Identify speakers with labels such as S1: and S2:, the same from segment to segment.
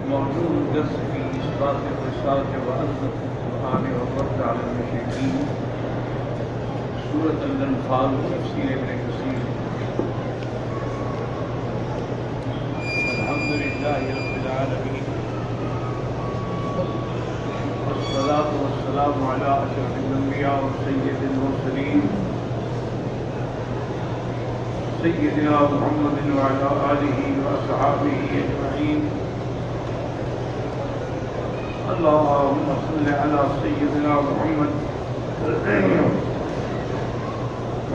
S1: موضوع الدرس في إثبات الرسالة وأنزل القرآن والرد على المشركين سورة الأنفال تفسير ابن كثير. الحمد لله رب العالمين والصلاة والسلام على أشرف الأنبياء وسيد المرسلين سيدنا محمد وعلى آله وأصحابه أجمعين. اللهم صل على سيدنا محمد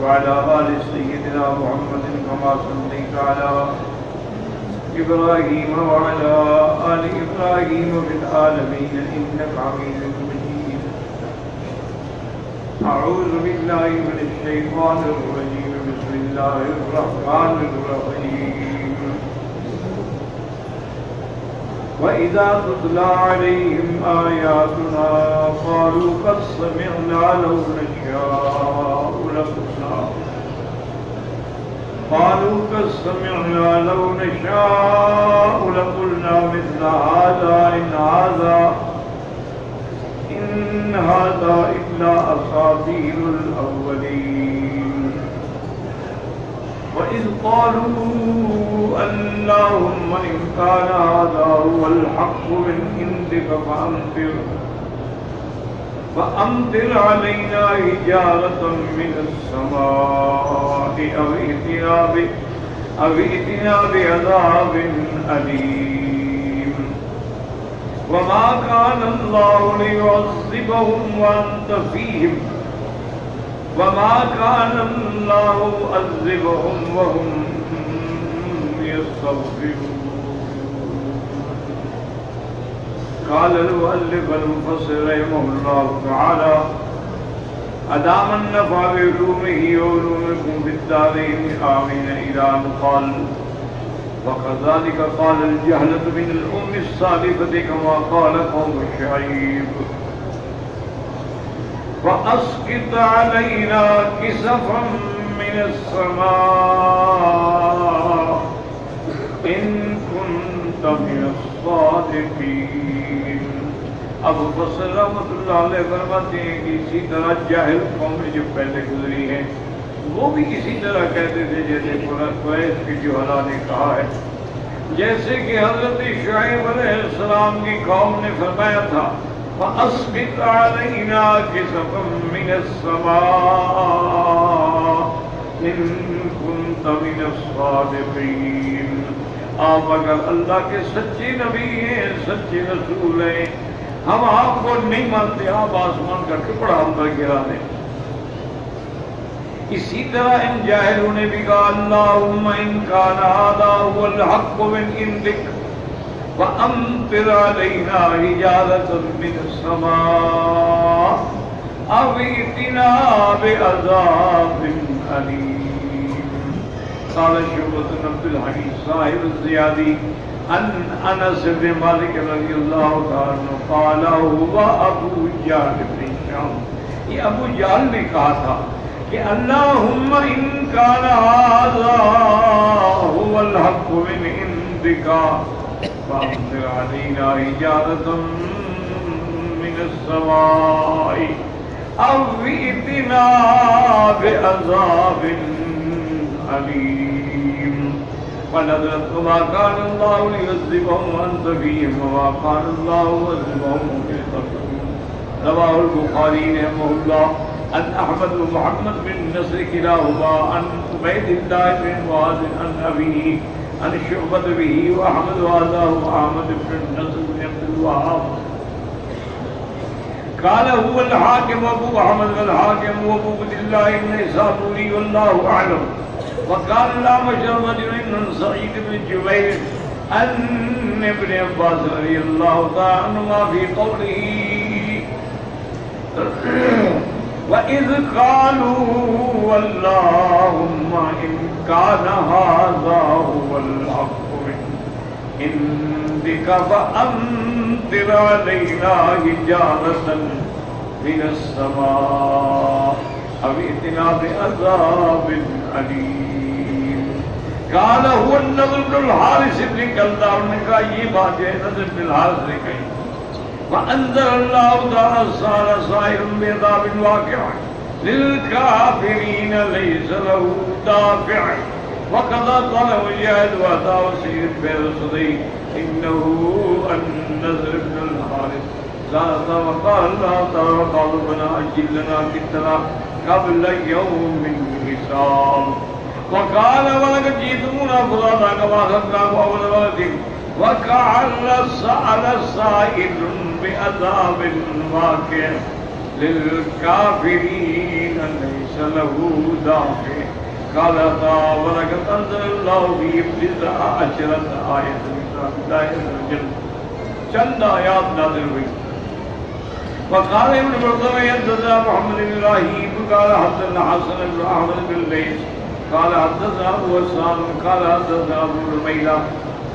S1: وعلى آل سيدنا محمد كما صليت على إبراهيم وعلى آل إبراهيم في العالمين إنك حميد مجيد. أعوذ بالله من الشيطان الرجيم. بسم الله الرحمن الرحيم. وإذا تتلى عليهم آياتنا قالوا قد سمعنا لو نشاء لقلنا مثل هذا إن هذا إلا أساطير الأولين. وإذ قالوا اللهم إن كان هذا هو الحق من عندك فأمطر علينا حجارة من السماء أو ائتنا بعذاب أليم. وما كان الله ليعذبهم وأنت فيهم وما كان الله معذبهم وهم يستغفرون. قال المؤلف المفسر رحمه الله تعالى أدام النفع بعلومه وعلومكم في الدارين آمين إلى أن قال وكذلك قال الجهلة من الأم السالفة كما قال قوم شعيب فأسقط علينا كسفا من السماء إن كنت من الصادقين. ابو فصل رحمۃ اللہ علیہ فرماتے ہیں کہ اسی طرح جاہل قومیں جو پہلے گزری ہیں وہ بھی اسی طرح کہتے تھے جیسے قریش کے جوہلا نے کہا ہے، جیسے کہ حضرت شعیب علیہ السلام کی قوم نے فرمایا تھا فَأَسْقِطْ عَلَيْنَا كِسَفًا مِّنَ السَّمَاءِ إِن كُنتَ مِنَ الصَّادِقِينَ. آپ اگر اللہ کے سچے نبی ہیں، سچے رسول ہیں، ہم آپ کو نہیں مانتے، آپ آسمان کا ٹکڑا ہم پر گرا دیں. اسی طرح ان جاہلوں نے بھی کہا اللہم ان کان ھذا ھو الحق من عندک فأمطر علينا حجارة من السماء أو ائتنا بعذاب أليم. قال شعبة بن عبد الحميد صاحب الزيادي عن أنس بن مالك رضي الله تعالى عنه قال هو أبو جهل بن هشام. یہ ابو جہل نے کہا تھا کہ اللہم ان کان ھذا هو الحق من عندک فأمطر علينا حجارة من السماء أو ائتنا بعذاب أليم. فنزلت وما كان الله ليعذبهم وأنت فيهم وما كان الله معذبهم وهم يستغفرون. رواه البخاري رحمه الله عن أحمد ومحمد بن نصر كلاهما عن عبيد الله بن معاذ عن أبيه عن شعبة به وأحمد وهذاه أحمد بن النصر بن عبد الوهاب قال هو الحاكم أبو أحمد والحاكم وأبو عبد الله النيسابوري والله أعلم. وقال الأعمش رجل من سعيد بن جبير عن ابن عباس رضي الله تعالى عنهما في قوله وَإِذْ قَالُوا اللَّهُمَّ إِنْ كَانَ هَذَا هُوَ الْحَقُّ مِنْ عِنْدِكَ فَأَمْطِرْ عَلَيْنَا حِجَارَةً مِنَ السَّمَاءِ أَوْ ائْتِنَا بِعَذَابٍ أَلِيمٍ. قال هو النضر بن الحارث بن کلدہ، انہوں نے کہا یہ بات ہے نضر بن الحارث نے کہی. فانزل اللہ تعالی صار صائر بعذاب واقع للكافرين ليس له دافع وقضى قال مجاهد وعطاء وسعيد بن صديق انه النضر بن الحارث زاد وقال الله تعالى وقال ربنا اجل لنا قطنا قبل يوم الحساب وقال ولقد جئتمونا فرادا كما خلقناكم اول مرة وكأن سأل سائل بعذاب واقع للكافرين ليس له دافع قال تعالى ولقد أنزل الله في بضع عشرة آية چند آیات نازل ہوئی. وقال ابن مرزوق حدثنا محمد بن ابراهيم قال حدثنا حسن بن احمد بن ليث قال حدثنا ابو حسان قال حدثنا ابو رميلة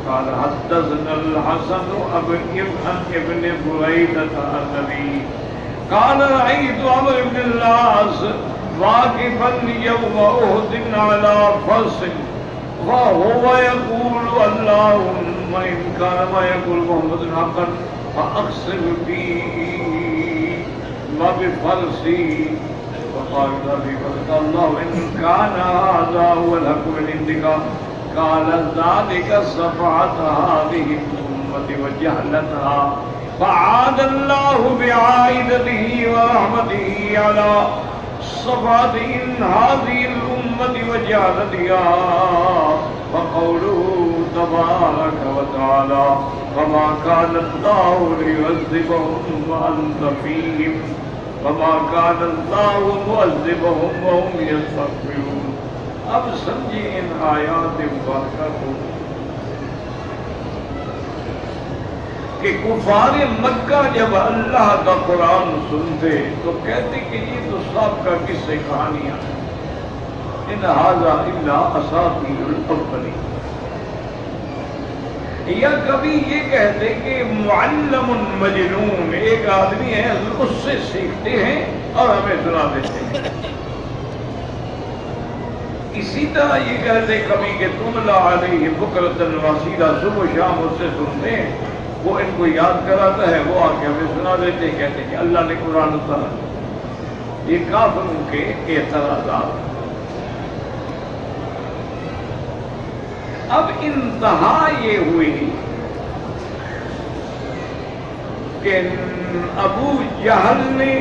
S1: قال حدثنا الحسن ابن بريدة النبي قال رأيت عمرو بن العاص واقفا يوم أحد على فرس وهو يقول اللهم إن كان ما يقول محمد حقا فأقسم بي وبفرسي وقال النبي فقال الله إن كان هذا هو الحق من عندك قال ذلك صفعة هذه الأمة وجهلتها فعاد الله بعائدته ورحمته على صفعة هذه الأمة وجهلتها وقوله تبارك وتعالى وما كان الله ليعذبهم وأنت فيهم وما كان الله معذبهم وهم يستغفرون. اب سمجھیں ان آیات مبارکہ کو کہ کفار مکہ جب اللہ کا قرآن سنتے تو کہتے کہ یہ تو سابقہ قصے کہانیاں ان ھذا الا اساطیر الاولین، یا کبھی یہ کہتے کہ معلم مجنون ایک آدمی ہے اس سے سیکھتے ہیں اور ہمیں سنا دیتے ہیں. اسی طرح یہ کہتے کبھی کہ تملا علیہ بکرۃ واسیلہ، صبح و شام اس سے سنتے ہیں، وہ ان کو یاد کراتا ہے، وہ آ کے ہمیں سنا دیتے ہیں، کہتے ہیں کہ اللہ نے قرآن اتارا. یہ کافروں کے اعتراضات. اب انتہا یہ ہوئی کہ ابو جہل نے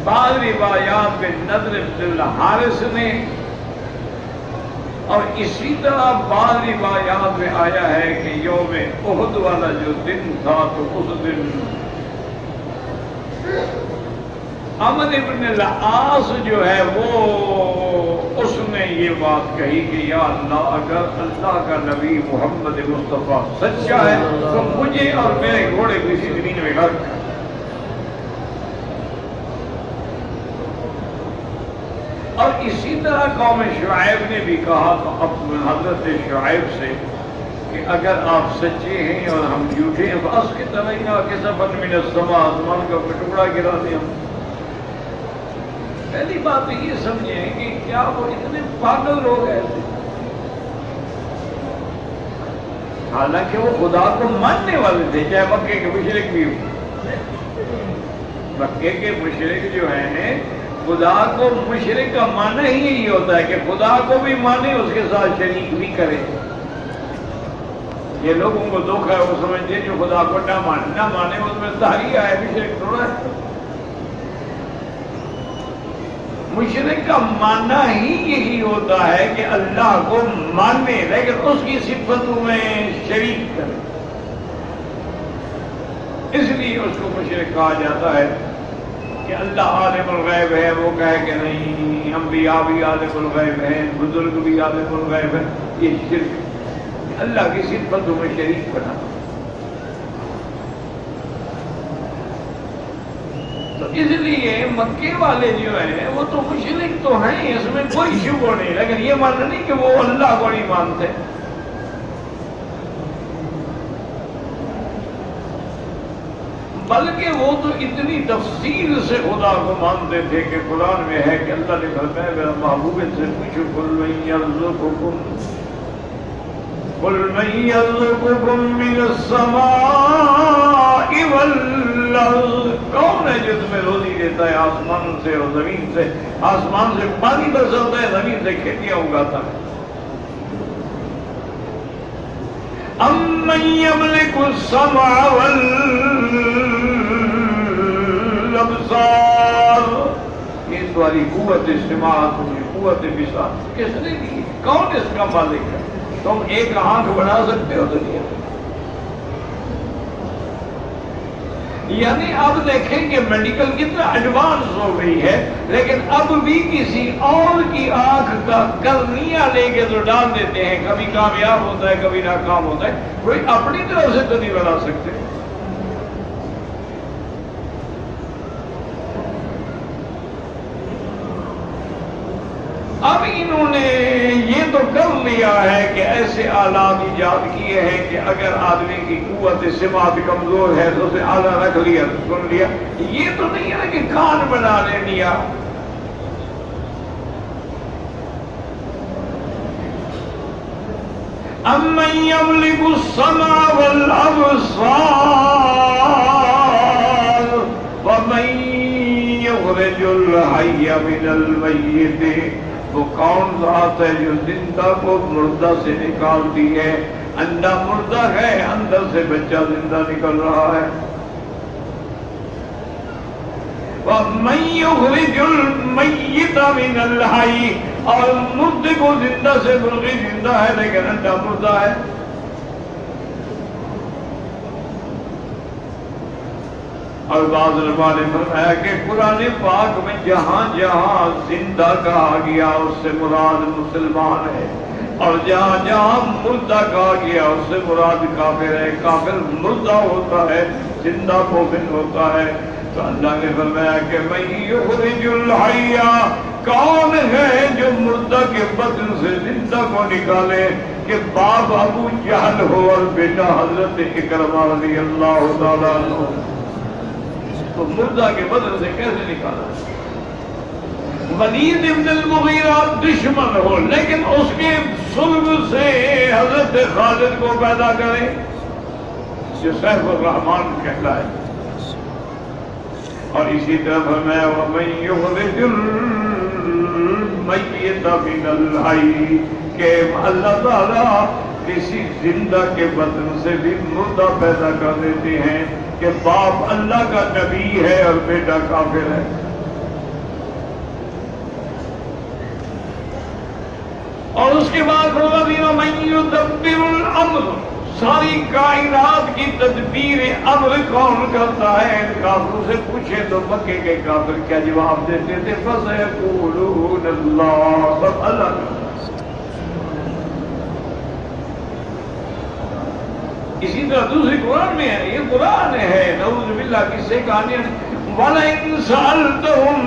S1: بعض روایات میں نضر بن الحارث نے، اور اسی طرح بعض روایات میں آیا ہے کہ یوم احد والا جو دن تھا تو اس دن عمرو بن العاص جو ہے وہ اس نے یہ بات کہی کہ یا اللہ اگر اللہ کا نبی محمد مصطفیٰ سچا ہے تو مجھے اور میرے گھوڑے کو اسی زمین میں غرق کر. اور اسی طرح قوم شعیب نے بھی کہا تو حضرت شعیب سے کہ اگر آپ سچے ہیں اور ہم جھوٹے ہیں بس کی طرح ہی کے سفر من السماء، آسمان کا ٹکڑا گرا دیں ہم. پہلی بات تو یہ سمجھیں کہ کیا وہ اتنے پاگل لوگ ایسے، حالانکہ وہ خدا کو ماننے والے تھے، چاہے مکے کے مشرک بھی ہو. مکے کے مشرک جو ہیں خدا کو، مشرک کا معنی ہی یہی ہوتا ہے کہ خدا کو بھی مانے اس کے ساتھ شریک بھی کرے. یہ لوگوں کو دھوکہ ہے، وہ سمجھتے ہیں جو خدا کو نہ مانے اس میں تحریہ ہے، مشرک تھوڑا ہے. مشرک کا معنی ہی یہی ہوتا ہے کہ اللہ کو مانے لیکن اس کی صفتوں میں شریک کرے. اس لیے اس کو مشرک کہا جاتا ہے کہ اللہ عالم الغیب ہے، وہ کہے کہ نہیں انبیاء بھی عالم الغیب ہیں، بزرگ بھی عالم الغیب ہیں. یہ شرک اللہ کی صفتوں میں شریک بنا. تو اس لیے مکے والے جو ہیں وہ تو مشرک تو ہیں، اس میں کوئی شبہ نہیں، لیکن یہ ماننا نہیں کہ وہ اللہ کو نہیں مانتے. بلکہ وہ تو اتنی تفصیل سے خدا کو مانتے تھے کہ قرآن میں ہے کہ اللہ نے فرمایا میرا محبوب سے پوچھو قل من يرزقكم من السماء والارض، کون ہے جو تمہیں روزی دیتا ہے آسمان سے اور زمین سے؟ آسمان سے پانی برساتا ہے، زمین سے کھیتیاں اگاتا ہے۔ امن یملک السمع والابصار، یہ تمہاری قوت سماعت ہوئی، قوت بصار کس نے دی؟ کون اس کا مالک ہے؟ تم ایک آنکھ بنا سکتے ہو دنیا میں؟ یعنی اب دیکھیں کہ میڈیکل کتنا ایڈوانس ہو گئی ہے، لیکن اب بھی کسی اور کی آنکھ کا کرنیا لے کے تو ڈال دیتے ہیں، کبھی کامیاب ہوتا ہے کبھی ناکام ہوتا ہے، کوئی اپنی طرف سے تو نہیں بنا سکتے۔ اب انہوں نے یہ تو کر لیا ہے کہ ایسے آلات ایجاد کیے ہیں کہ اگر آدمی کی قوت سماعت کمزور ہے تو اسے آلہ رکھ لیا سن لیا، یہ تو نہیں ہے کہ کان بنا لے لیا۔ امن یملک السمع والابصار ومن یخرج الحی من المیت، وہ کون ذات ہے جو زندہ کو مردہ سے نکالتی ہے؟ انڈا مردہ ہے، اندر سے بچہ زندہ نکل رہا ہے۔ وَمَن يُخْرِجُ الْمَيِّتَ مِنَ الْحَيِّ، اور مردے کو زندہ سے، مرغی زندہ ہے لیکن انڈا مردہ ہے۔ اور بعض علماء نے فرمایا کہ قرآن پاک میں جہاں جہاں زندہ کہا گیا اس سے مراد مسلمان ہے، اور جہاں جہاں مردہ کہا گیا اس سے مراد کافر ہے۔ کافر مردہ ہوتا ہے، زندہ مومن ہوتا ہے۔ تو اللہ نے فرمایا کہ من یخرج الحی، کون ہے جو مردہ کے بدن سے زندہ کو نکالے؟ کہ باپ ابو جہل ہو اور بیٹا حضرت اکرمہ رضی اللہ تعالیٰ عنہ، تو مردہ کے بدن سے کیسے نکالا؟ ولید ابن المغیرہ دشمن ہو لیکن اس کے صلب سے حضرت خالد کو پیدا کرے، جو سیف الرحمن کہلائے۔ اور اسی طرح فرمایا وَمَن يُخْرِجُ الْمَيِّتَ مِنَ الْحَيِّ، کہ اللہ تعالیٰ کسی زندہ کے بدن سے بھی مردہ پیدا کر دیتے ہیں، کہ باپ اللہ کا نبی ہے اور بیٹا کافر ہے۔ اور اس کے بعد وَمَن يُدَبِّرُ الْأَمْرَ، ساری کائنات کی تدبیر امر کون کرتا ہے؟ ان کافروں سے پوچھے تو مکے کے کافر کیا جواب دیتے تھے؟ فَسَيَقُولُونَ اللَّهُ، سب اللہ کا۔ اسی طرح دوسری قرآن میں ہے، یہ قرآن ہے، نعوذ باللہ کس سے کہانیاں۔ وَلَئِن سَأَلْتَهُم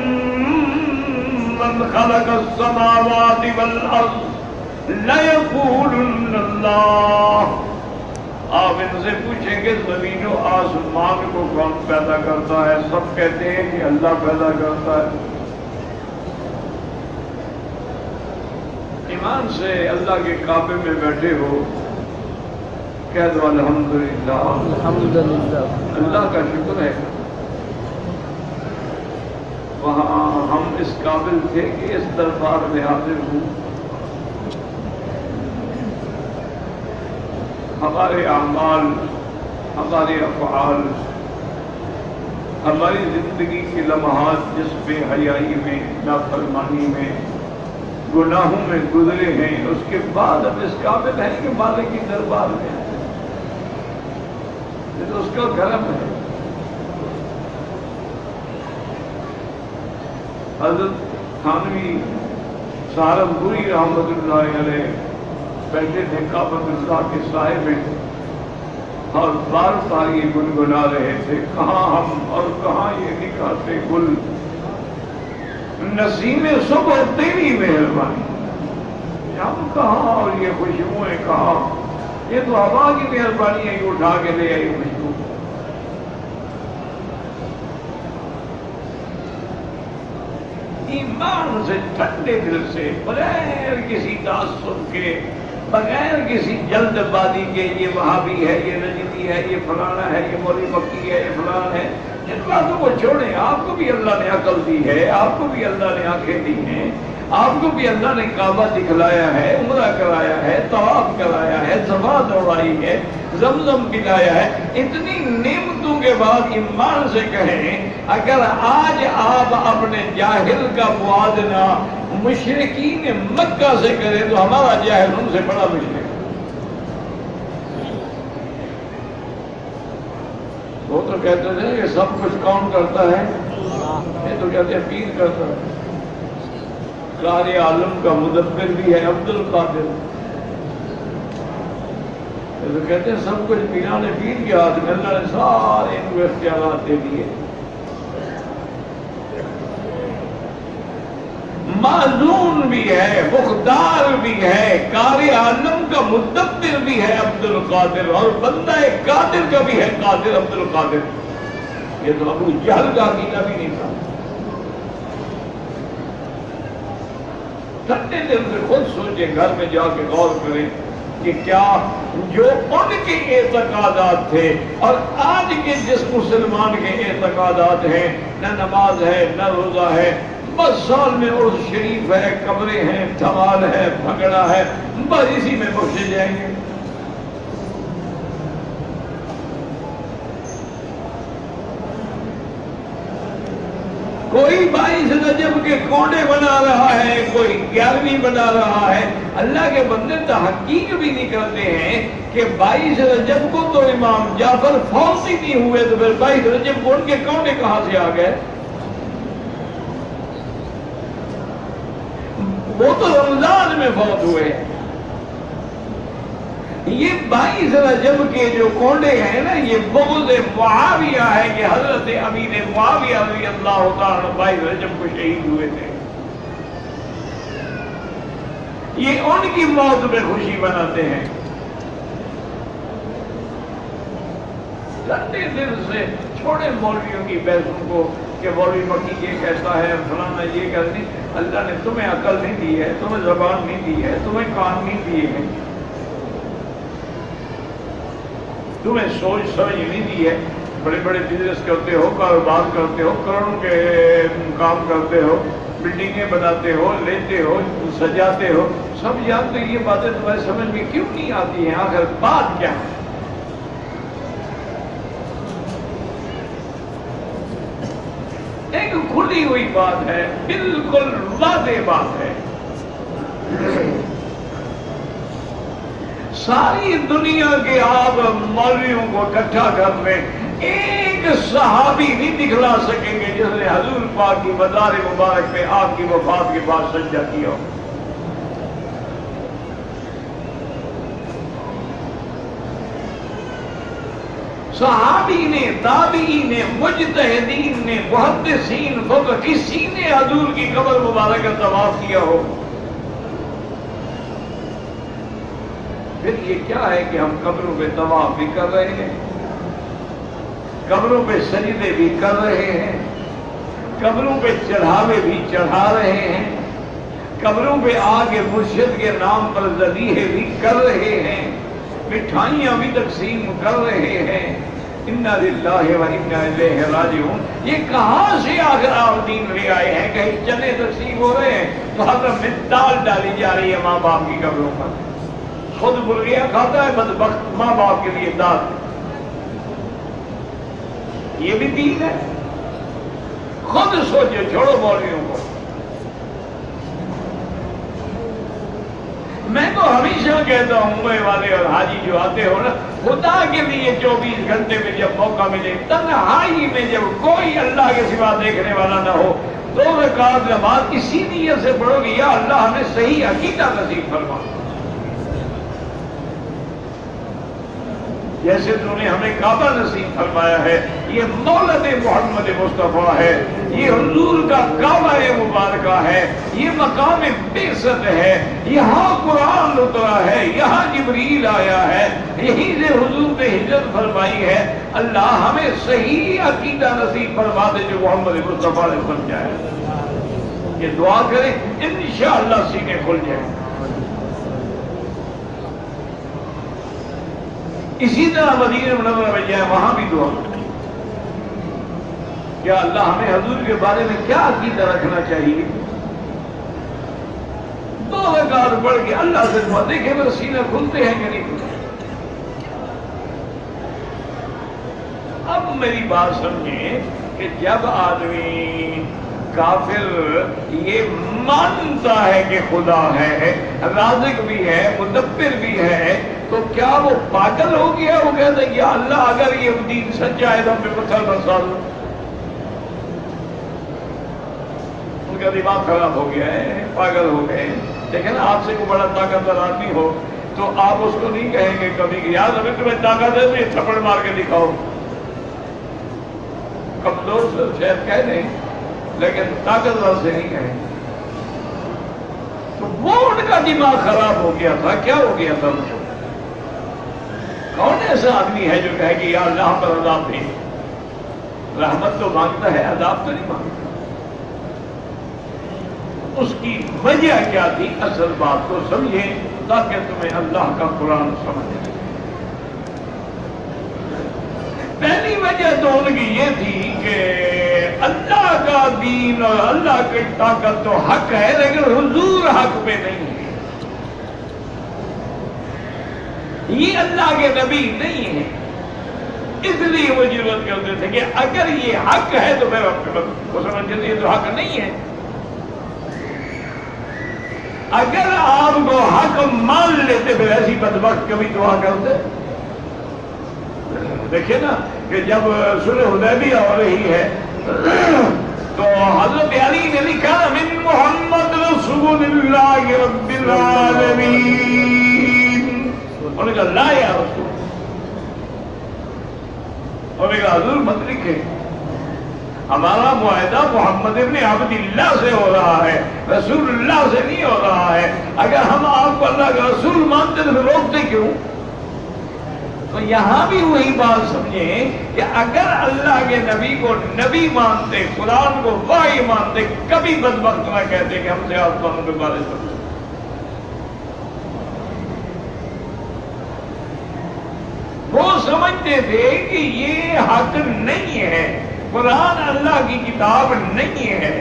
S1: مَّنْ خَلَقَ السَّمَاوَاتِ وَالْأَرْضَ لَيَقُولُنَّ اللَّهُ، آپ ان سے پوچھیں گے زمین و آسمان کو کون پیدا کرتا ہے؟ سب کہتے ہیں کہ اللہ پیدا کرتا ہے۔ ایمان سے اللہ کے کعبے میں بیٹھے ہو، کہہ دو الحمدللہ، الحمدللہ، اللہ کا شکر ہے۔ وہاں ہم اس قابل تھے کہ اس دربار میں حاضر ہوں۔ ہمارے اعمال، ہمارے افعال، ہماری زندگی کے لمحات جس بے حیائی میں، نافرمانی میں، گناہوں میں گزرے ہیں، اس کے بعد ہم اس قابل ہیں کہ مالک کی دربار میں ہیں۔ یہ تو اس کا کرم ہے۔ حضرت تھانوی سہارنپوری رحمۃ اللہ علیہ بیٹھے تھے کعبۃ اللہ کے سائے میں، اور بار بار یہ گنگنا رہے تھے، کہاں ہم اور کہاں یہ نکھارتے گل، نسیم صبح تیری مہربانی، ہم کہاں اور یہ خوشبوئیں کہاں، یہ تو ہوا کی مہربانی ہے، یہ اٹھا کے لے آئی خوشبو۔ ایمان سے ٹھنڈے دل سے بغیر کسی تعصب کے بغیر کسی جلد بازی کے یہ وہابی ہے یہ نجدی ہے یہ فلانا ہے یہ مولوی مکی ہے یہ فلان ہے جن باتوں کو چھوڑیں. آپ کو بھی اللہ نے عقل دی ہے آپ کو بھی اللہ نے آنکھیں دی ہیں آپ کو بھی اللہ نے کعبہ دکھلایا ہے عمرہ کرایا ہے طواف کرایا ہے صفا دوڑائی ہے زمزم پلایا ہے. اتنی نعمتوں کے بعد ایمان سے کہیں اگر آج آپ اپنے جاہل کا موازنہ مشرکین مکہ سے کریں تو ہمارا جاہل ان سے بڑا مشرک. وہ تو کہتے تھے کہ سب کچھ کون کرتا ہے یہ تو کہتے ہیں پیر کرتا ہے. قاری عالم کا مدبر بھی ہے عبد القادر. تو کہتے ہیں سب کچھ پیران پیر کے ہاتھ میں اللہ نے سارے ان کو اختیارات دے دیے. معذون بھی ہے مختار بھی ہے قاری عالم کا مدبر بھی ہے عبد القادر اور بندہ قادر کا بھی ہے قادر عبد القادر. یہ تو ابو جہل کا عقیدہ بھی نہیں تھا. ٹھنڈے دل سے خود سوچیں گھر میں جا کے غور کریں کہ کیا جو ان کے اعتقادات تھے اور آج کے جس مسلمان کے اعتقادات ہیں نہ نماز ہے نہ روزہ ہے بس سال میں عرس شریف ہے قبریں ہیں دھمال ہے بھگڑا ہے بس اسی میں بخشے جائیں گے. کوئی 22 رجب کے کوڑے بنا رہا ہے کوئی 11ویں بنا رہا ہے. اللہ کے بندے تحقیق بھی نہیں کرتے ہیں کہ 22 رجب کو تو امام جعفر فوت ہی نہیں ہوئے تو پھر 22 رجب کو ان کے کوڑے کہاں سے آ گئے. وہ تو رمضان میں فوت ہوئے. یہ 22 رجب کے جو کونڈے ہیں نا یہ بغض معاویہ ہے کہ حضرت امیر معاویہ رضی اللہ تعالیٰ 22 رجب کو شہید ہوئے تھے. یہ ان کی موت میں خوشی مناتے ہیں. ٹھنڈے دل سے چھوڑے مولویوں کی بحثوں کو کہ مولوی مکی یہ کہتا ہے فلانا یہ کہتا ہے. اللہ نے تمہیں عقل نہیں دی ہے تمہیں زبان نہیں دی ہے تمہیں کان نہیں دیے ہیں تمہیں سوچ سمجھ نہیں دی ہے. بڑے بڑے بزنس کرتے ہو کاروبار کرتے ہو کروڑوں کے کام کرتے ہو بلڈنگیں بناتے ہو لیتے ہو سجاتے ہو سب جانتے یہ باتیں تمہیں سمجھ میں کیوں نہیں آتی ہیں. آخر بات کیا ہے. ایک کھلی ہوئی بات ہے بالکل واضح بات ہے. ساری دنیا کے آپ مولویوں کو اکٹھا کر لیں ایک صحابی نہیں دکھلا سکیں گے جس نے حضور پاک کی مزار مبارک پہ آپ کی وفات کے بعد سجدہ کیا ہو. صحابی نے تابعین نے مجتہدین نے محدثین فقہ کسی نے حضور کی قبر مبارک کا طواف کیا ہو. پھر یہ کیا ہے کہ ہم قبروں پہ طواف بھی کر رہے ہیں قبروں پہ سجدے بھی کر رہے ہیں قبروں پہ چڑھاوے بھی چڑھا رہے ہیں قبروں پہ آگے مرشد کے نام پر ذبیحے بھی کر رہے ہیں مٹھائیاں بھی تقسیم کر رہے ہیں. انا للہ و انا الیہ راجعون. یہ کہاں سے آخر آپ دین لے آئے ہیں. کہیں چنے تقسیم ہو رہے ہیں تو حضرت میں دال ڈالی جا رہی ہے ماں باپ کی قبروں پر. خود مرغیاں کھاتا ہے بدبخت ماں باپ کے لیے دال. یہ بھی دین ہے. خود سوچو چھوڑو مولویوں کو. میں تو ہمیشہ کہتا ہوں عمرے والے اور حاجی جو آتے ہو نا خدا کے لیے 24 گھنٹے میں جب موقع ملے تنہائی میں جب کوئی اللہ کے سوا دیکھنے والا نہ ہو 2 رکعت نماز اسی نیت سے پڑھو گے یا اللہ ہمیں صحیح عقیدہ نصیب فرما جیسے تو نے ہمیں کعبہ نصیب فرمایا ہے. یہ مولد محمد مصطفیٰ ہے یہ حضور کا کعبہ مبارکہ ہے یہ مقام بعثت ہے. یہاں قرآن اترا ہے یہاں جبریل آیا ہے یہیں سے حضور نے ہجرت فرمائی ہے. اللہ ہمیں صحیح عقیدہ نصیب فرما دے جو محمد مصطفیٰ نے سمجھایا. یہ دعا کریں انشاءاللہ سینے کھل جائیں. اسی طرح مدینہ منورہ میں جائیں، وہاں بھی دعا کریں کیا اللہ ہمیں حضور کے بارے میں کیا عقیدہ رکھنا چاہیے. 2 رکعت پڑھ کے اللہ سے دعا، دیکھیں میرے سینے کھلتے ہیں کہ نہیں کھلتے. اب میری بات سمجھیں کہ جب آدمی کافر یہ مانتا ہے کہ خدا ہے، رازق بھی ہے، مدبر بھی ہے، تو کیا وہ پاگل ہو گیا؟ وہ کہتا ہے کہ اللہ اگر یہ دین سچا ہے تو ہم پہ پتھر برسا دو. ان کا دماغ خراب ہو گیا ہے، پاگل ہو گئے. لیکن آپ سے کوئی بڑا طاقتور آدمی ہو تو آپ اس کو نہیں کہیں گے کبھی کہ یار ابھی تمہیں طاقت ہے تو یہ تھپڑ مار کے دکھاؤ. کمزور سے شاید کہہ دیں لیکن طاقتور سے نہیں کہیں. تو وہ ان کا دماغ خراب ہو گیا تھا. کیا ہو گیا تھا؟ کون ایسا آدمی ہے جو کہے کہ یا اللہ پر عذاب دے؟ رحمت تو مانگتا ہے، عذاب تو نہیں مانگتا. اس کی وجہ کیا تھی؟ اصل بات کو سمجھیں تاکہ تمہیں اللہ کا قرآن سمجھ آئے. پہلی وجہ تو ان کی یہ تھی کہ اللہ کا دین اور اللہ کی طاقت تو حق ہے لیکن حضور حق پہ نہیں ہے. یہ اللہ کے نبی نہیں ہے. اس لیے وہ ضرورت کرتے تھے کہ اگر یہ حق ہے تو میں وہ سمجھتے یہ تو حق نہیں ہے. اگر آپ کو حق مان لیتے پھر ایسی بدبخت کبھی دعا کرتے. دیکھیں نا کہ جب صلح حدیبیہ ہو رہی ہے تو حضرت علی نے لکھا من محمد رسول اللہ رب العالمین. انہوں نے کہا لا یا رسول. انہوں نے کہا حضور مت لکھے، ہمارا معاہدہ محمد ابن عبد اللہ سے ہو رہا ہے، رسول اللہ سے نہیں ہو رہا ہے. اگر ہم آپ کو اللہ کا رسول مانتے تو پھر روکتے کیوں؟ تو یہاں بھی وہی بات سمجھیں کہ اگر اللہ کے نبی کو نبی مانتے، قرآن کو وحی مانتے، کبھی بدبخت نہ کہتے کہ ہم سے آسمانوں پہ بارش کرتے. وہ سمجھتے تھے کہ یہ حق نہیں ہے، قرآن اللہ کی کتاب نہیں ہے،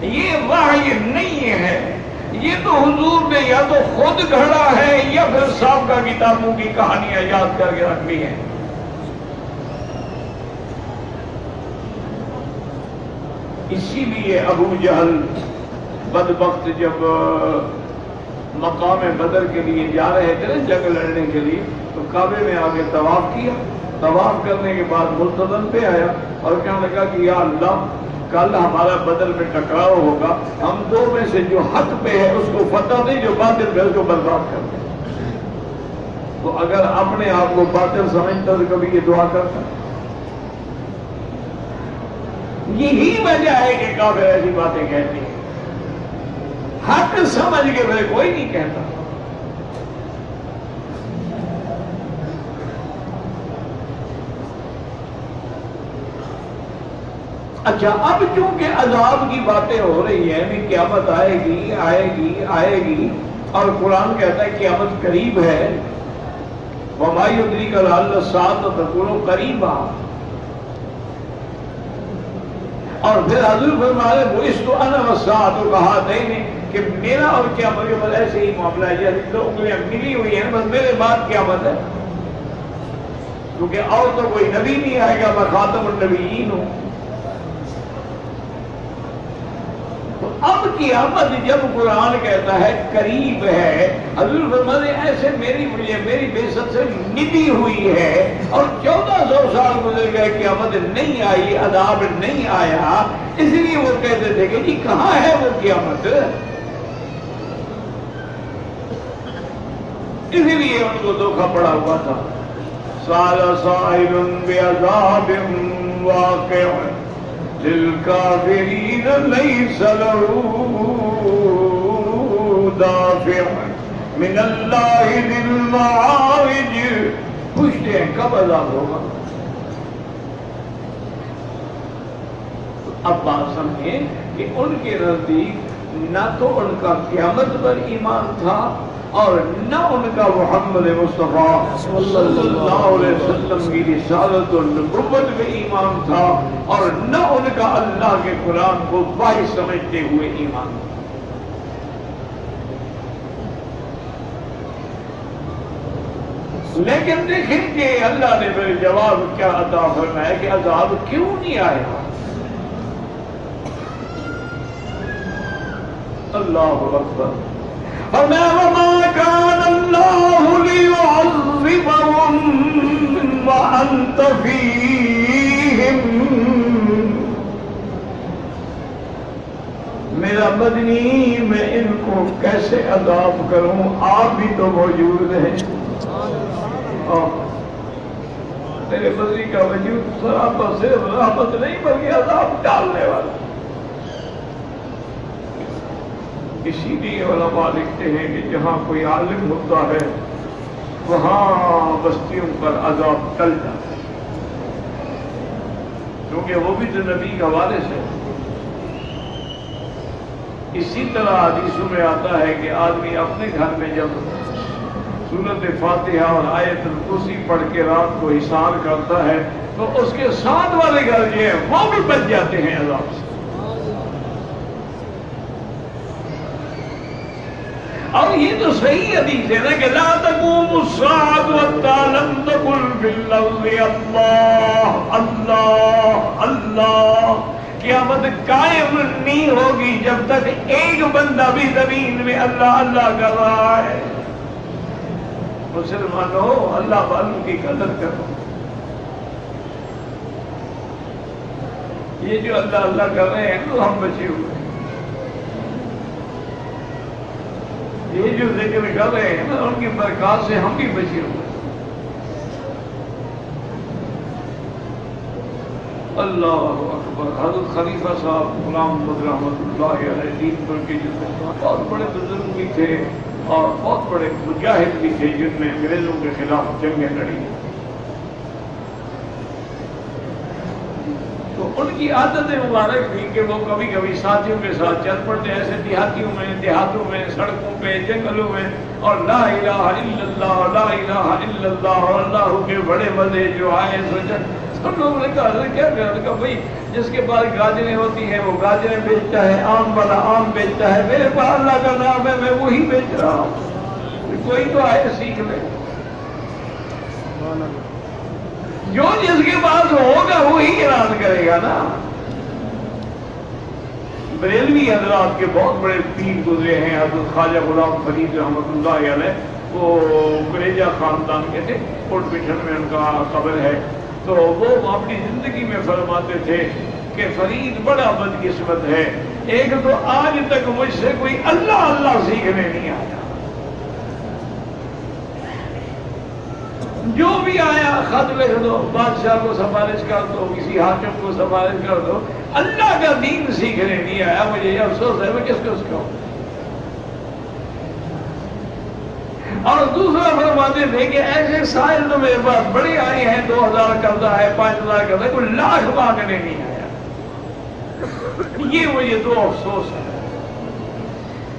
S1: یہ وحی نہیں ہے، یہ تو حضور نے یا تو خود گھڑا ہے یا پھر سابقہ کتابوں کی کہانیاں یاد کر کے رکھ لی ہیں. اسی لیے ابو جہل بدبخت جب مقام بدر کے لیے جا رہے تھے جنگ لڑنے کے لیے تو کعبے میں آگے طواف کیا. طواف کرنے کے بعد ملتزم پہ آیا اور کہنے لگا کہ یا اللہ کل ہمارا بدر میں ٹکراؤ ہوگا، ہم دو میں سے جو حق پہ ہے اس کو فتح دیں، جو باطل پہ اس کو برباد کر دیں. تو اگر اپنے آپ کو باطل سمجھتا تو کبھی یہ دعا کرتا. یہی وجہ ہے کہ کافر ایسی باتیں کہتے ہیں. حق سمجھ کے پھر کوئی نہیں کہتا. اچھا اب چونکہ عذاب کی باتیں ہو رہی ہیں کہ قیامت آئے گی آئے گی آئے گی اور قرآن کہتا ہے قیامت قریب ہے. وَمَا يُدْرِكَ لَعَلَّ السَّاعَةَ تَكُونُ قَرِيبًا. اور پھر حضور فرما رہے بُعِثْتُ أَنَا وَالسَّاعَةُ كَهَاتَيْنِ کہ میرا اور قیامت کے بعد ایسے ہی معاملہ ہے جیسے دو انگلیاں ملی ہوئی ہیں، بس میرے بعد قیامت ہے. کیونکہ اور تو کوئی نبی نہیں آئے گا، میں خاتم النبیین ہوں. اب قیامت جب قرآن کہتا ہے قریب ہے، حضور فرماتے ہیں ایسے میری بعثت سے ندی ہوئی ہے اور 1400 سال گزر گئے، قیامت نہیں آئی، عذاب نہیں آیا. اس لیے وہ کہتے تھے کہ جی کہاں ہے وہ قیامت. اسی لیے ان کو دھوکہ پڑا ہوا تھا. سال سائل بعذاب واقع للکافرین لیس له دافع من اللہ ذی المعارج. پوچھتے ہیں کب عذاب ہوگا. اب بات سمجھیں کہ ان کے نزدیک نہ تو ان کا قیامت پر ایمان تھا اور نہ ان کا محمد مصطفیٰ صلی اللہ علیہ وسلم کی رسالت اور نبوت میں ایمان تھا اور نہ ان کا اللہ کے قرآن کو وحی سمجھتے ہوئے ایمان تھا۔ لیکن دیکھیں کہ اللہ نے پھر جواب کیا عطا فرمایا کہ عذاب کیوں نہیں آیا۔ اللہ اکبر۔ وَمَا كَانَ اللَّهُ لِيُعَذِّبَهُمْ وَأَنْتَ فِيهِمْ۔ میرا مدنی میں ان کو کیسے عذاب کروں، آپ بھی تو موجود ہیں۔ تیرے مدنی کا وجود سراپا صرف رحمت نہیں بلکہ عذاب ڈالنے والا۔ اسی لیے علماء لکھتے ہیں کہ جہاں کوئی عالم ہوتا ہے وہاں بستیوں پر عذاب ٹل جاتا ہے، کیونکہ وہ بھی تو نبی کا وارث ہے۔ اسی طرح حدیثوں میں آتا ہے کہ آدمی اپنے گھر میں جب سورۃ فاتحہ اور آیت الکرسی پڑھ کے رات کو حصار کرتا ہے تو اس کے ساتھ والے گھر جو ہیں وہ بھی بچ جاتے ہیں عذاب سے۔ اور یہ تو صحیح حدیث ہے نا کہ لا تقوم الساعة حتى لم تقل في اللفظ اللہ اللہ اللہ۔ قیامت قائم نہیں ہوگی جب تک ایک بندہ بھی زمین میں اللہ اللہ کر رہا ہے۔ مسلمانوں اللہ والوں کی قدر کرو۔ یہ جو اللہ اللہ کر رہے ہیں تو ہم بچے ہوئے ہیں، یہ جو ذکر کر رہے ہیں نا ان کی برکات سے ہم بھی بچے ہوئے ہیں۔ اللہ اکبر۔ حضرت خلیفہ صاحب غلام محمد رحمۃ اللہ علیہ دین پر کے جو بہت بڑے بزرگ بھی تھے اور بہت بڑے مجاہد بھی تھے جن میں انگریزوں کے خلاف جنگیں لڑی، تو ان کی عادت مبارک تھی کہ وہ کبھی کبھی ساتھیوں کے ساتھ چل پڑتے ایسے دیہاتوں میں سڑکوں پہ جنگلوں میں، اور لا الہ الا اللہ لا الہ الا اللہ اور اللہ کے بڑے مزے جو آئے سوچا۔ ہم لوگوں نے کہا کیا کہا بھائی جس کے پاس گاجریں ہوتی ہیں وہ گاجریں بیچتا ہے، آم والا آم بیچتا ہے، میرے پاس اللہ کا نام ہے میں وہی بیچ رہا ہوں، کوئی تو آئے سیکھ لے۔ جو جس کے پاس ہوگا وہی اعلان کرے گا نا۔ بریلوی حضرات کے بہت بڑے پیر گزرے ہیں، حضرت خواجہ غلام فرید رحمۃ اللہ علیہ، وہ قریجہ خاندان کے تھے، کوٹ پٹھن میں ان کا قبر ہے۔ تو وہ اپنی زندگی میں فرماتے تھے کہ فرید بڑا بدقسمت ہے، ایک تو آج تک مجھ سے کوئی اللہ اللہ سیکھنے نہیں آیا، جو بھی آیا خط لکھ دو، بادشاہ کو سفارش کر دو، کسی حاکم کو سفارش کر دو، اللہ کا دین سیکھنے نہیں آیا۔ مجھے یہ افسوس ہے میں کس کو سکھاؤں۔ اور دوسرا فرماتے تھے کہ ایسے سائل تو میرے پاس بڑے آئے ہیں، 2000 قرضہ ہے، 5000 قرضہ ہے، کوئی لاکھ مانگنے نہیں آیا۔ یہ مجھے تو افسوس ہے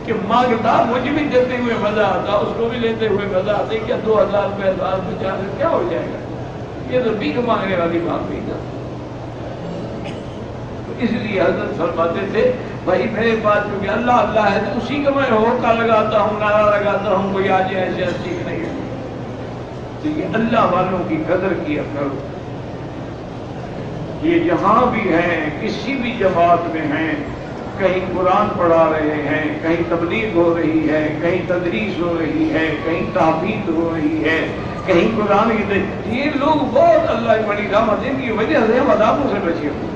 S1: کہ مانگتا مجھے بھی دیتے ہوئے مزہ آتا، اس کو بھی لیتے ہوئے مزہ آتا، کیا 2000 روپے 1000 روپے 4000 کیا ہو جائے گا، یہ تو بھیک مانگنے والی بات نہیں تھا۔ اس لیے حضرت فرماتے تھے بھائی میرے پاس کیونکہ اللہ اللہ ہے تو اسی کا میں ہوکا لگاتا ہوں، نعرہ لگاتا ہوں، کوئی آج ایسے سیکھ نہیں ہے۔ تو یہ اللہ والوں کی قدر کیا کرو۔ یہ جہاں بھی ہیں، کسی بھی جماعت میں ہیں، کہیں قرآن پڑھا رہے ہیں، کہیں تبلیغ ہو رہی ہے، کہیں تدریس ہو رہی ہے، کہیں تحفیظ ہو رہی ہے، کہیں قرآن کی یہ لوگ بہت اللہ کی بڑی رحمت، ان کی وجہ سے ہم عذابوں سے بچے ہوئے۔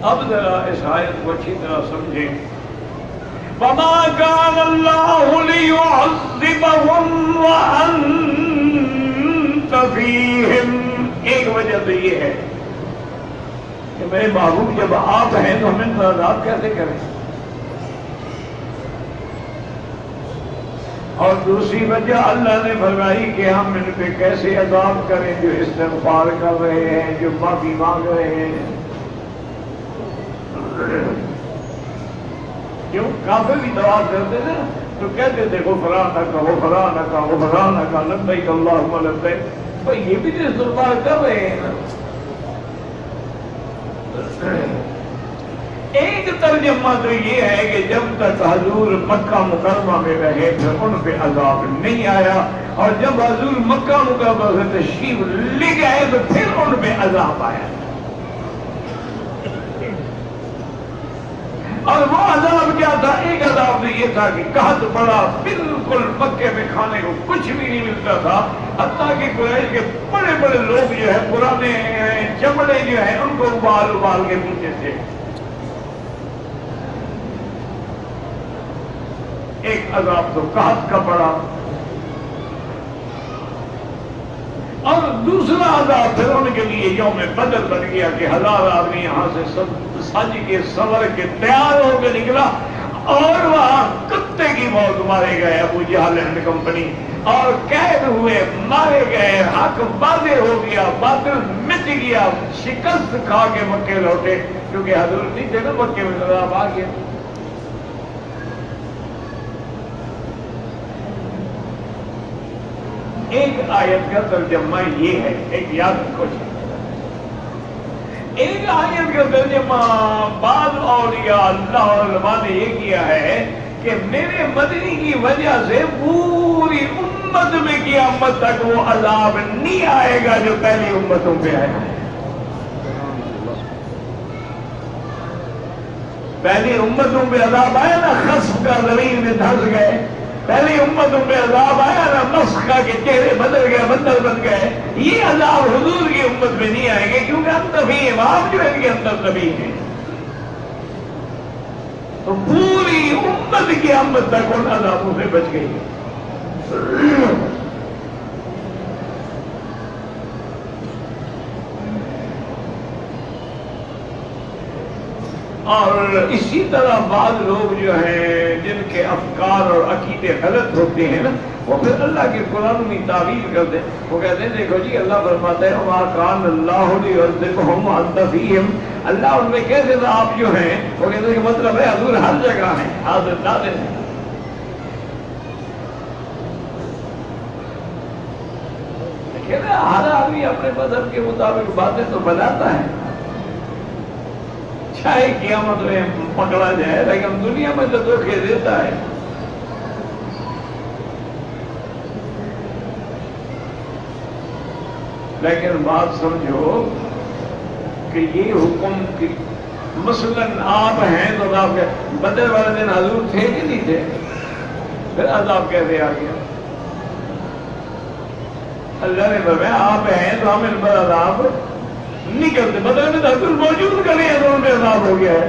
S1: اب ذرا اس آیت کو اچھی طرح سمجھیں۔ وَمَا كَانَ اللَّهُ لِيُعَذِّبَهُمْ وَأَنْتَ فِيهِمْ۔ ایک وجہ تو یہ ہے کہ میرے محبوب جب آپ ہیں تو ہمیں عذاب کیسے کریں۔ اور دوسری وجہ اللہ نے فرمائی کہ ہم ان پہ کیسے عذاب کریں جو استغفار کر رہے ہیں، جو معافی مانگ رہے ہیں۔ کیوں کافر بھی دعا کرتے تھے تو کہتے تھے غفرانک غفرانک غفرانک لبیک اللہم لبیک، بھائی یہ بھی تو استغفار کر رہے ہیں نا۔ ایک ترجمہ تو یہ ہے کہ جب تک حضور مکہ مکرمہ میں رہے پھر ان پہ عذاب نہیں آیا، اور جب حضور مکہ مکرمہ سے تشریف لے گئے تو پھر ان پہ عذاب آیا۔ اور وہ عذاب کیا تھا؟ ایک عذاب تو یہ تھا کہ قحط پڑا، بالکل مکے میں کھانے کو کچھ بھی نہیں ملتا تھا، حتیٰ کہ قریش کے بڑے بڑے لوگ جو ہے پرانے چمڑے جو ہیں ان کو ابال ابال کے پیتے تھے۔ ایک عذاب تو قحط کا پڑا، اور دوسرا عذاب پھر ان کے لیے یوم بدر بن گیا کہ 1000 آدمی یہاں سے سب سج کے سنور کے تیار ہو کے نکلا، اور وہاں کتے کی موت مارے گئے ابو جہل اینڈ کمپنی، اور قید ہوئے، مارے گئے، حق واضح ہو گیا، باطل مٹ گیا، شکست کھا کے مکے لوٹے، کیونکہ حضور نہیں تھے نا مکے میں، عذاب آ گیا۔ ایک آیت کا ترجمہ یہ ہے، ایک یاد رکھو، ایک آیت کا ترجمہ بعض اولیاء اللہ علماء نے یہ کیا ہے کہ میرے مدنی کی وجہ سے پوری امت میں قیامت تک وہ عذاب نہیں آئے گا جو پہلی امتوں پہ آیا ہے۔ پہلی امتوں پہ عذاب آیا نا، خسف کا زمین میں دھس گئے، پہلی امتوں پہ عذاب آیا نا، مسخ کا کے چہرے بدل گئے، بندر بن گئے، یہ عذاب حضور کی امت میں نہیں آئیں گے، کیونکہ ہم نبی ہیں، آپ جو ان کے اندر نبی ہیں، تو پوری امت کی امت تک ان عذابوں سے بچ گئی۔ اور اسی طرح بعض لوگ جو ہیں جن کے افکار اور عقیدے غلط ہوتے ہیں نا، وہ پھر اللہ کے قرآن میں تعویل کرتے ہیں، وہ کہتے ہیں دیکھو جی اللہ فرماتا ہے وما کان اللہ لیعذبہم وانت فیہم، اللہ ان میں کیسے تھا آپ جو ہیں، وہ کہتے ہیں کہ مطلب ہے حضور ہر جگہ ہیں، حاضر ناظر ہیں۔ لیکن ہر آدمی اپنے مذہب کے مطابق باتیں تو بناتا ہے، چاہے قیامت میں پکڑا جائے، لیکن دنیا میں تو دھوکے دیتا ہے۔ لیکن بات سمجھو کہ یہ حکم کی مثلاً آپ ہیں تو آپ کے بدر والے دن حضور تھے کہ نہیں تھے، پھر عذاب کیسے آ گیا؟ اللہ نے فرمایا آپ ہیں تو ہم ان پر عذاب نہیں کرتے، بدر میں حضور موجود کرے ہیں تو ان پہ عذاب ہو گیا ہے۔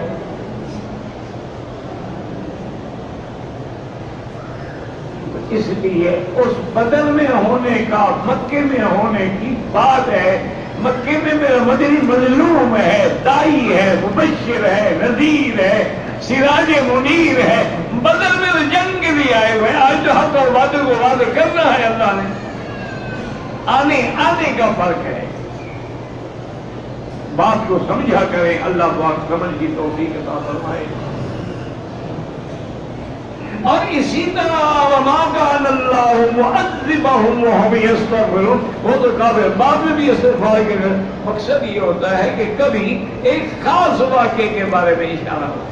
S1: اس لیے اس بدر میں ہونے کا مکے میں ہونے کی بات ہے، مکے میں میرا مدنی مظلوم ہے، دائی ہے، مبشر ہے، نذیر ہے، سراج منیر ہے، بدر میں تو جنگ کے بھی آئے ہوئے، آج تو حق اور باطل کو واضح کرنا ہے، اللہ نے آنے کا فرق ہے۔ بات کو سمجھا کریں، اللہ پاک سمجھ کی توفیق عطا فرمائے۔ اور اسی طرح وما کان اللہ معذبہم وہم یستغفرون، وہ تو کافر بعد میں بھی استغفار کے مقصد یہ ہوتا ہے کہ کبھی ایک خاص واقعے کے بارے میں اشارہ ہو۔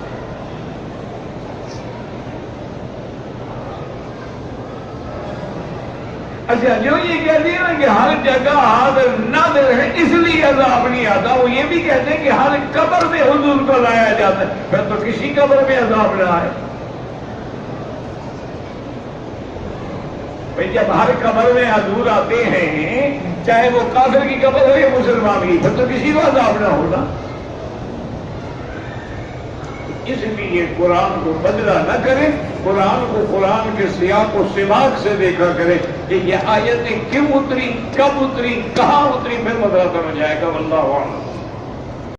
S1: اچھا جو یہ کہتے ہیں نا کہ ہر جگہ حاضر ناظر ہے اس لیے عذاب نہیں آتا، وہ یہ بھی کہتے ہیں کہ ہر قبر میں حضور کو لایا جاتا ہے، پھر تو کسی قبر میں عذاب نہ آئے۔ بھئی جب ہر قبر میں حضور آتے ہیں، چاہے وہ کافر کی قبر ہو یا مسلمان کی، پھر تو کسی کو عذاب نہ ہوگا۔ اس لیے قرآن کو بدلا نہ کریں، قرآن کو قرآن کے سیاق و سباق سے دیکھا کریں کہ یہ آیتیں کیوں اتری، کب اتری، کہاں اتری، پھر مدرسہ میں جائے گا۔ واللہ اعلم۔